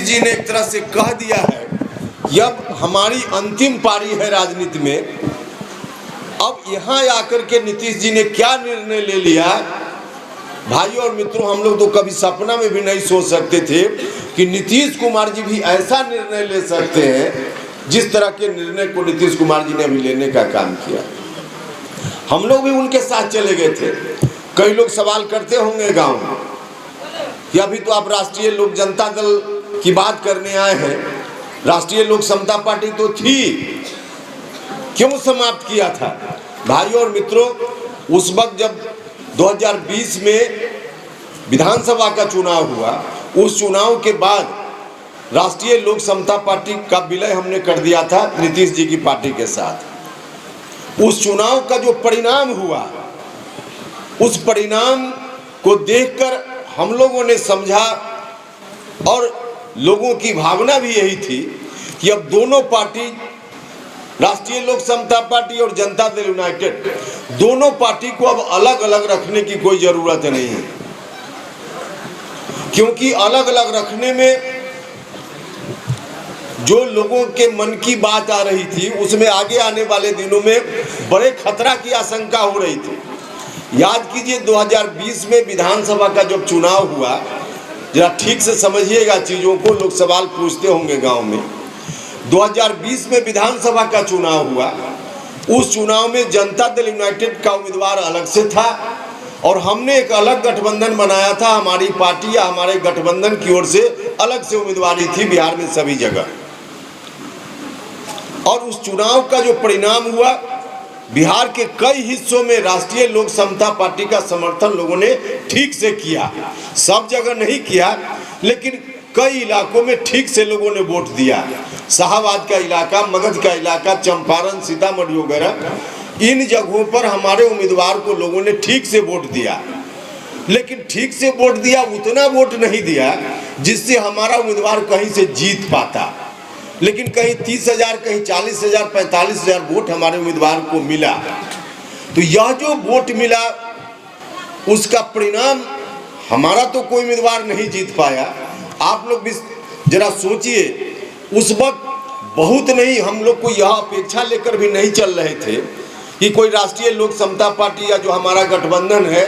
जी ने एक तरह से कह दिया है कि अब हमारी अंतिम पारी है राजनीति में। अब यहाँ आकर के नीतीश जी ने क्या निर्णय ले लिया, भाइयों और मित्रों, हम लोग तो कभी सपना में भी नहीं सोच सकते थे कि नीतीश कुमार जी भी ऐसा निर्णय ले सकते हैं जिस तरह के निर्णय को नीतीश कुमार जी ने अभी लेने का काम किया। हम लोग भी उनके साथ चले गए थे। कई लोग सवाल करते होंगे गांव में कि अभी तो आप राष्ट्रीय लोक जनता दल की बात करने आए हैं, राष्ट्रीय लोक समता पार्टी तो थी, क्यों समाप्त किया था? भाइयों और मित्रों, उस वक्त जब 2020 में विधानसभा का चुनाव हुआ, उस चुनाव के बाद राष्ट्रीय लोक समता पार्टी का विलय हमने कर दिया था नीतीश जी की पार्टी के साथ। उस चुनाव का जो परिणाम हुआ, उस परिणाम को देखकर हम लोगों ने समझा और लोगों की भावना भी यही थी कि अब दोनों पार्टी, राष्ट्रीय लोक समता पार्टी और जनता दल यूनाइटेड, दोनों पार्टी को अब अलग अलग रखने की कोई जरूरत नहीं है, क्योंकि अलग अलग रखने में जो लोगों के मन की बात आ रही थी उसमें आगे आने वाले दिनों में बड़े खतरा की आशंका हो रही थी। याद कीजिए 2020 में विधानसभा का जब चुनाव हुआ, जरा ठीक से समझिएगा चीजों को, लोग सवाल पूछते होंगे गांव में। 2020 में विधानसभा का चुनाव हुआ, उस चुनाव में जनता दल यूनाइटेड का उम्मीदवार अलग से था और हमने एक अलग गठबंधन बनाया था। हमारी पार्टी या हमारे गठबंधन की ओर से अलग से उम्मीदवारी थी बिहार में सभी जगह। और उस चुनाव का जो परिणाम हुआ, बिहार के कई हिस्सों में राष्ट्रीय लोक समता पार्टी का समर्थन लोगों ने ठीक से किया। सब जगह नहीं किया, लेकिन कई इलाकों में ठीक से लोगों ने वोट दिया। शाहबाद का इलाका, मगध का इलाका, चंपारण, सीतामढ़ी वगैरह, इन जगहों पर हमारे उम्मीदवार को लोगों ने ठीक से वोट दिया। लेकिन ठीक से वोट दिया, उतना वोट नहीं दिया जिससे हमारा उम्मीदवार कहीं से जीत पाता। लेकिन कहीं 30,000, कहीं 40,000, 45,000 वोट हमारे उम्मीदवार को मिला। तो यह जो वोट मिला, उसका परिणाम, हमारा तो कोई उम्मीदवार नहीं जीत पाया। आप लोग भी जरा सोचिए, उस वक्त बहुत नहीं, हम लोग को यह अपेक्षा लेकर भी नहीं चल रहे थे कि कोई राष्ट्रीय लोक समता पार्टी या जो हमारा गठबंधन है,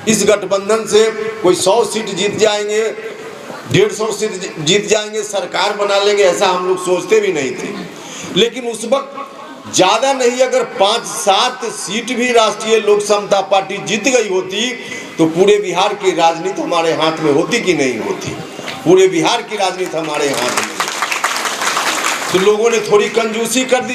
इस गठबंधन से कोई 100 सीट जीत जाएंगे, 150 सीट जीत जाएंगे, सरकार बना लेंगे, ऐसा हम लोग सोचते भी नहीं थे। लेकिन उस वक्त ज़्यादा नहीं, अगर 5-7 सीट भी राष्ट्रीय लोक समता पार्टी जीत गई होती तो पूरे बिहार की राजनीति हमारे हाथ में होती कि नहीं होती? पूरे बिहार की राजनीति हमारे हाथ में। तो लोगों ने थोड़ी कंजूसी कर दी।